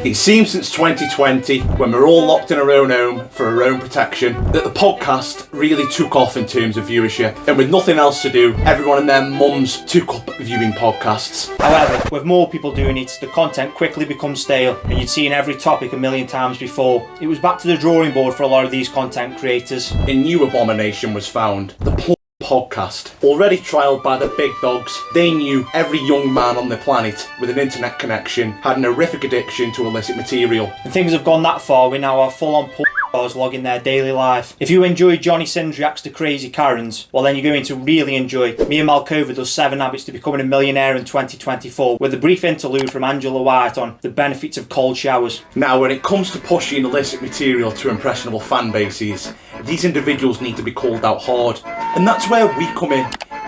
It seems since 2020, when we're all locked in our own home for our own protection, that the podcast really took off in terms of viewership. And with nothing else to do, everyone and their mums took up viewing podcasts. However, with more people doing it, the content quickly becomes stale, and you'd seen every topic a million times before. It was back to the drawing board for a lot of these content creators. A new abomination was found. The podcast. Already trialled by the big dogs, they knew every young man on the planet with an internet connection had an horrific addiction to illicit material. And things have gone that far, we now have full-on stars logging their daily life. If you enjoy Johnny Sins reacts to Crazy Karens, well then you're going to really enjoy Mia Malkova does 7 habits to becoming a millionaire in 2024, with a brief interlude from Angela White on the benefits of cold showers. Now, when it comes to pushing illicit material to impressionable fan bases, these individuals need to be called out hard. And that's where we come in.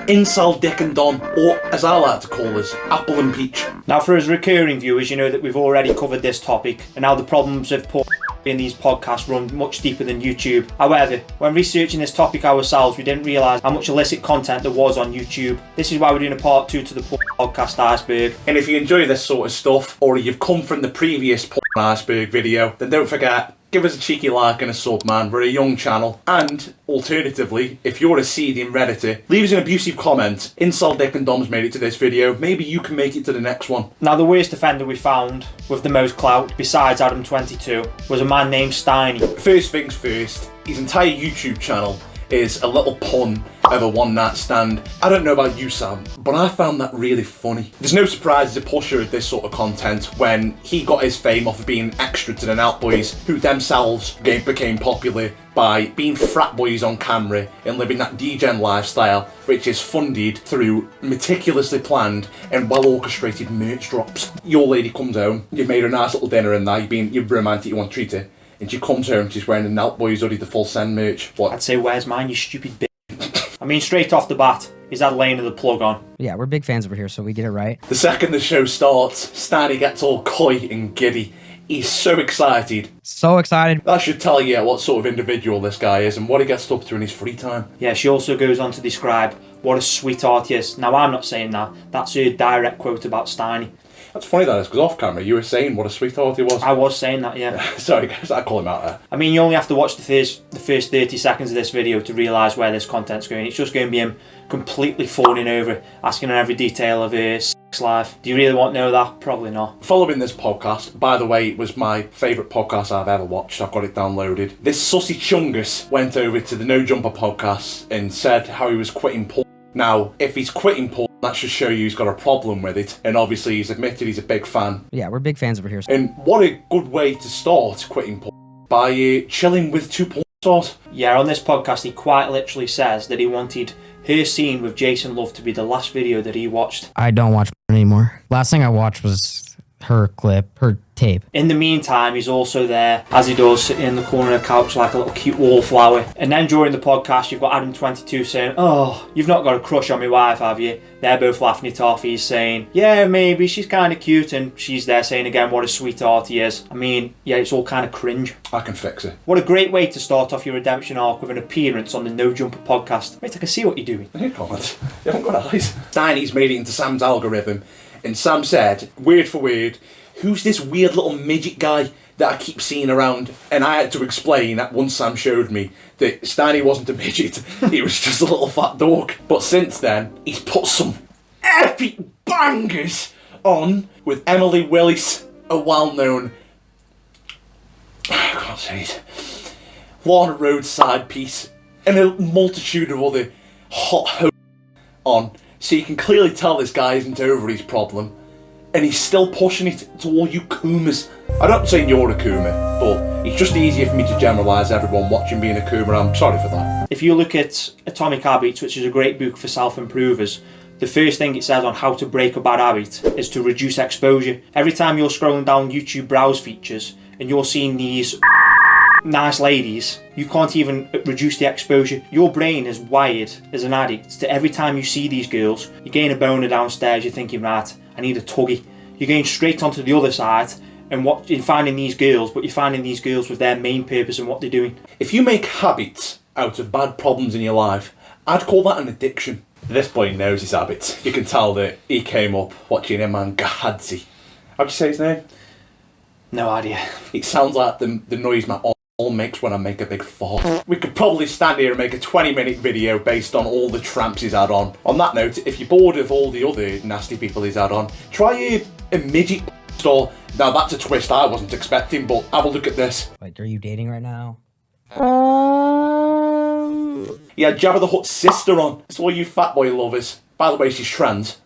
Incel Dick and Dom, or as I like to call us, Apple and Peach. Now for us recurring viewers, you know that we've already covered this topic, and how the problems of porn in these podcasts run much deeper than YouTube. However, when researching this topic ourselves, we didn't realise how much illicit content there was on YouTube. This is why we're doing a part 2 to the podcast Iceberg. And if you enjoy this sort of stuff, or you've come from the previous Iceberg video, then don't forget, give us a cheeky like and a sub, man. We're a young channel. And, alternatively, if you're a seething Redditor, leave us an abusive comment. Incel Dick and Dom's made it to this video. Maybe you can make it to the next one. Now, the worst offender we found, with the most clout, besides Adam22, was a man named Steiny. First things first, his entire YouTube channel is a little pun of a one-night stand. I don't know about you, Sam, but I found that really funny. There's no surprise he's a pusher of this sort of content when he got his fame off of being extra to the Out Boys, who themselves became popular by being frat boys on camera and living that degen lifestyle, which is funded through meticulously planned and well-orchestrated merch drops. Your lady comes home, you've made her a nice little dinner and that, you're romantic, you want to treat her, and she comes home, she's wearing an Out Boys hoodie, the full send merch. What? I'd say, where's mine, you stupid bitch? I mean, straight off the bat, he's had Lane of the plug on. Yeah, we're big fans over here, so we get it right. The second the show starts, Steiny gets all coy and giddy. He's so excited. So excited. That should tell you what sort of individual this guy is and what he gets up to in his free time. Yeah, she also goes on to describe what a sweetheart he is. Now, I'm not saying that. That's her direct quote about Steiny. That's funny that is, because off camera you were saying what a sweetheart he was. I was saying that, yeah. Sorry guys, I call him out there. I mean, you only have to watch the first 30 seconds of this video to realise where this content's going. It's just going to be him completely fawning over, asking on every detail of her sex life. Do you really want to know that? Probably not. Following this podcast, by the way, it was my favourite podcast I've ever watched. I've got it downloaded. This sussy chungus went over to the No Jumper podcast and said how he was quitting porn. Now, if he's quitting porn, that should show you he's got a problem with it. And obviously he's admitted he's a big fan. Yeah, we're big fans over here. And what a good way to start quitting porn. By chilling with 2 porn stars. Yeah, on this podcast he quite literally says that he wanted her scene with Jason Love to be the last video that he watched. I don't watch porn anymore. Last thing I watched was her clip, her tape. In the meantime, he's also there, as he does, sitting in the corner of the couch like a little cute wallflower. And then during the podcast, you've got Adam22 saying, "Oh, you've not got a crush on my wife, have you?" They're both laughing it off. He's saying, "Yeah, maybe, she's kind of cute." And she's there saying again, what a sweetheart he is. I mean, yeah, it's all kind of cringe. I can fix it. What a great way to start off your redemption arc with an appearance on the No Jumper podcast. Mate, I can see what you're doing. You can't. You haven't got eyes. Steiny's made it into Sam's algorithm. And Sam said, word for word, "Who's this weird little midget guy that I keep seeing around?" And I had to explain that once Sam showed me that Steiny wasn't a midget, he was just a little fat dog. But since then, he's put some epic bangers on with Emily Willis, a well-known, I can't say it, Lana Roadside piece, and a multitude of other hot hoes on. So you can clearly tell this guy isn't over his problem. And he's still pushing it to all you Coomers. I don't say you're a Coomer, but it's just easier for me to generalise everyone watching being a Coomer. I'm sorry for that. If you look at Atomic Habits, which is a great book for self-improvers, the first thing it says on how to break a bad habit is to reduce exposure. Every time you're scrolling down YouTube browse features and you're seeing these nice ladies, you can't even reduce the exposure. Your brain is wired as an addict to every time you see these girls, you gain a boner downstairs, you're thinking, right, I need a tuggy. You're going straight onto the other side and what you're finding these girls, but you're finding these girls with their main purpose and what they're doing. If you make habits out of bad problems in your life, I'd call that an addiction. This boy knows his habits. You can tell that he came up watching a man Gahadzi. How'd you say his name? No idea. It sounds like the noise my all makes when I make a big fart. We could probably stand here and make a 20-minute video based on all the tramps he's had on. On that note, if you're bored of all the other nasty people he's had on, try a midget store. Now that's a twist I wasn't expecting, but have a look at this. Like, are you dating right now? He had Jabba the Hutt's sister on. It's all you fat boy lovers. By the way, she's trans.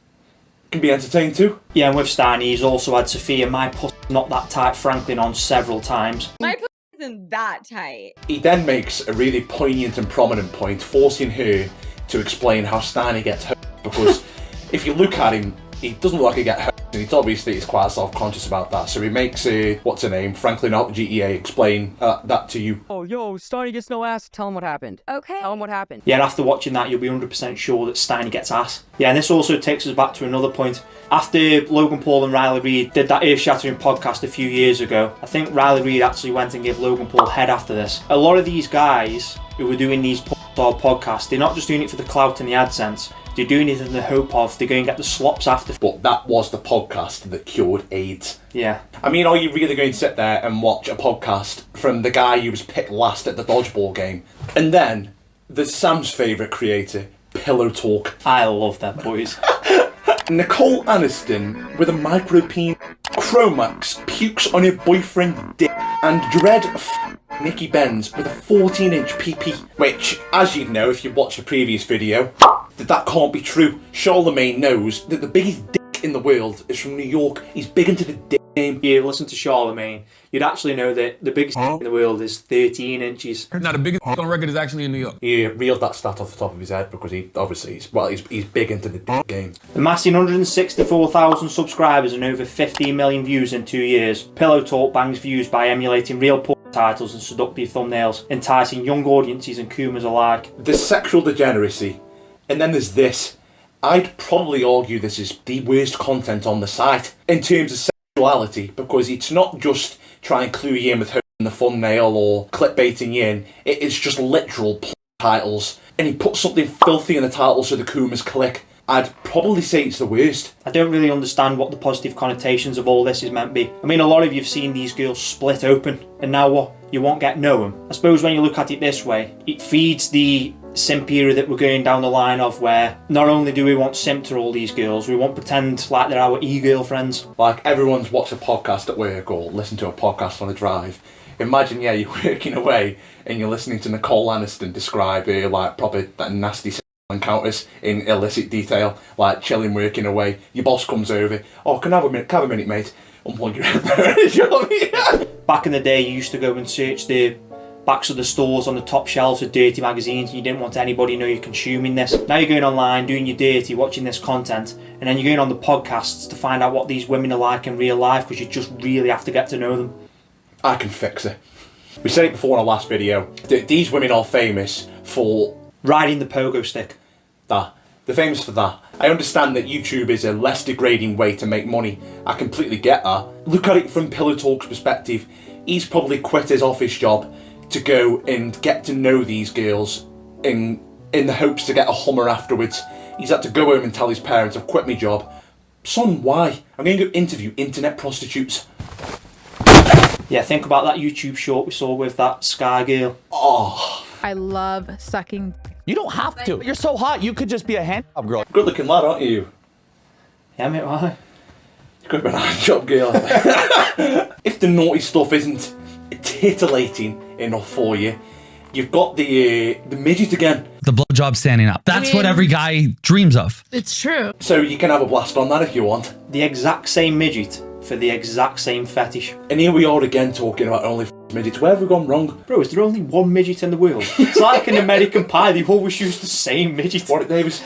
Can be entertained too. Yeah, and with Steiny, he's also had Sophia, my puss not that tight Franklin on several times. My puss isn't that tight. He then makes a really poignant and prominent point, forcing her to explain how Steiny gets hurt, because if you look at him, he doesn't look like he gets hurt, and he's quite self-conscious about that. So he makes what's her name, Franklin out GEA, explain that to you. Oh, yo, Steiny gets no ass. Tell him what happened. Okay. Tell him what happened. Yeah, and after watching that, you'll be 100% sure that Steiny gets ass. Yeah, and this also takes us back to another point. After Logan Paul and Riley Reid did that ear-shattering podcast a few years ago, I think Riley Reid actually went and gave Logan Paul head after this. A lot of these guys who were doing these podcasts, they're not just doing it for the clout and the AdSense. They're doing it in the hope of they're going to get the slops after. But that was the podcast that cured AIDS. Yeah. I mean, are you really going to sit there and watch a podcast from the guy who was picked last at the dodgeball game? And then there's Sam's favourite creator, Pillow Talk. I love them boys. Nicole Aniston with a micropene, Chromax pukes on her boyfriend dick, and Dread Nikki Benz with a 14-inch PP, which, as you'd know if you watched the previous video, that can't be true. Charlemagne knows that the biggest dick in the world is from New York. He's big into the dick game. You listen to Charlemagne, you'd actually know that the biggest dick in the world is 13 inches. Now the biggest on record is actually in New York. He reeled that stat off the top of his head because he obviously he's big into the dick game. Amassing 164,000 subscribers and over 15 million views in 2 years, Pillow Talk bangs views by emulating real porn titles and seductive thumbnails, enticing young audiences and Kumas alike. There's sexual degeneracy, and then there's this. I'd probably argue this is the worst content on the site in terms of sexuality, because it's not just trying to clue you in with her in the thumbnail or clickbaiting you in. It is just literal titles, and he puts something filthy in the title so the Kumas click. I'd probably say it's the worst. I don't really understand what the positive connotations of all this is meant to be. I mean, a lot of you've seen these girls split open, and now what? You won't get know them. I suppose when you look at it this way, it feeds the simp era that we're going down the line of, where not only do we want simp to all these girls, we want pretend like they're our e-girlfriends. Like, everyone's watched a podcast at work or listened to a podcast on a drive. Imagine, yeah, you're working away and you're listening to Nicole Aniston describe her, like, proper that nasty encounters in illicit detail, like chilling, working away. Your boss comes over. Oh, can I have a minute, mate? Unplug your headphones. You know what I mean? Back in the day, you used to go and search the backs of the stores on the top shelves of dirty magazines, and you didn't want anybody to know you're consuming this. Now you're going online, doing your dirty, watching this content, and then you're going on the podcasts to find out what these women are like in real life, because you just really have to get to know them. I can fix it. We said it before in our last video, that these women are famous for riding the pogo stick. that. They're famous for that. I understand that YouTube is a less degrading way to make money. I completely get that. Look at it from Pillow Talk's perspective. He's probably quit his office job to go and get to know these girls in the hopes to get a Hummer afterwards. He's had to go home and tell his parents, I've quit my job. Son, why? I'm going to go interview internet prostitutes. Yeah, think about that YouTube short we saw with that Sky girl. Oh. I love sucking. You don't have to. You're so hot, you could just be a hand job girl. Good looking lad, aren't you? Yeah, mate, why? You could have been a hand job girl. If the naughty stuff isn't titillating enough for you, you've got the midget again. The blowjob standing up. That's what every guy dreams of. It's true. So you can have a blast on that if you want. The exact same midget for the exact same fetish. And here we are again talking about only midgets. Where have we gone wrong? Bro, is there only one midget in the world? It's like an American Pie, they always use the same midget. What, Davis?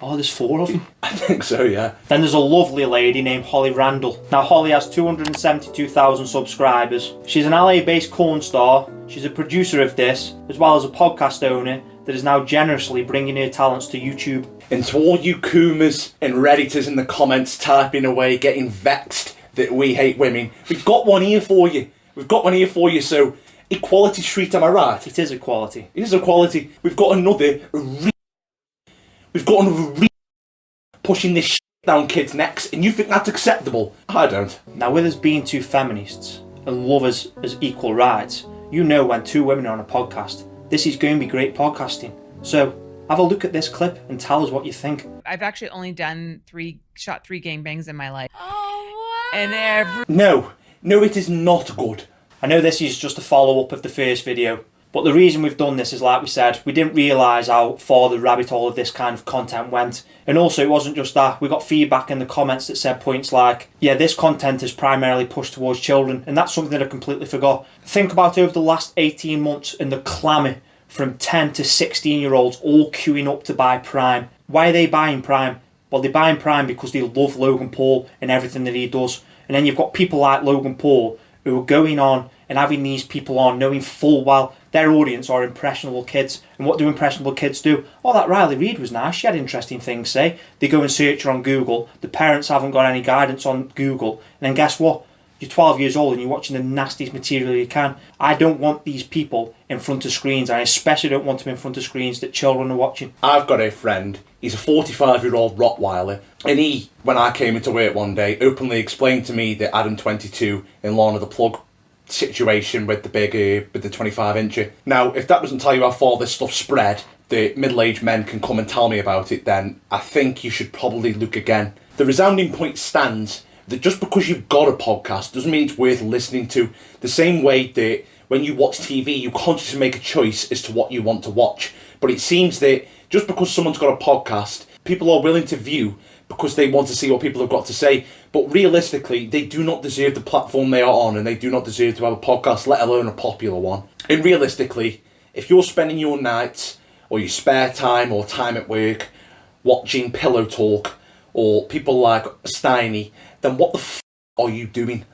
Oh, there's 4 of them. I think so, yeah. Then there's a lovely lady named Holly Randall. Now, Holly has 272,000 subscribers. She's an LA-based corn star. She's a producer of this, as well as a podcast owner that is now generously bringing her talents to YouTube. And to all you Kumas and Redditors in the comments typing away, getting vexed that we hate women, we've got one here for you. We've got one here for you, so Equality Street, am I right? It is equality. It is equality. We've got another pushing this shit down kids' necks and you think that's acceptable. I don't. Now, with us being two feminists and lovers as equal rights, you know when two women are on a podcast, this is going to be great podcasting. So, have a look at this clip and tell us what you think. I've actually only shot three gangbangs in my life. Oh, wow. And No, it is not good. I know this is just a follow-up of the first video, but the reason we've done this is, like we said, we didn't realise how far the rabbit hole of this kind of content went. And also, it wasn't just that. We got feedback in the comments that said points like, yeah, this content is primarily pushed towards children, and that's something that I completely forgot. Think about over the last 18 months and the clamour from 10 to 16-year-olds all queuing up to buy Prime. Why are they buying Prime? Well, they're buying Prime because they love Logan Paul and everything that he does. And then you've got people like Logan Paul who are going on and having these people on knowing full well their audience are impressionable kids. And what do impressionable kids do? Oh, that Riley Reid was nice, she had interesting things to say. They go and search her on Google. The parents haven't got any guidance on Google. And then guess what? You're 12 years old and you're watching the nastiest material you can. I don't want these people in front of screens. I especially don't want them in front of screens that children are watching. I've got a friend, he's a 45-year-old Rottweiler, and he, when I came into work one day, openly explained to me the Adam 22 in Lorna the Plug situation with the big, with the 25-incher. Now, if that doesn't tell you how far this stuff spread, the middle-aged men can come and tell me about it, then I think you should probably look again. The resounding point stands that just because you've got a podcast doesn't mean it's worth listening to. The same way that when you watch TV, you consciously make a choice as to what you want to watch. But it seems that just because someone's got a podcast, people are willing to view because they want to see what people have got to say. But realistically, they do not deserve the platform they are on, and they do not deserve to have a podcast, let alone a popular one. And realistically, if you're spending your nights or your spare time or time at work watching Pillow Talk or people like Steiny, then what the f*** are you doing?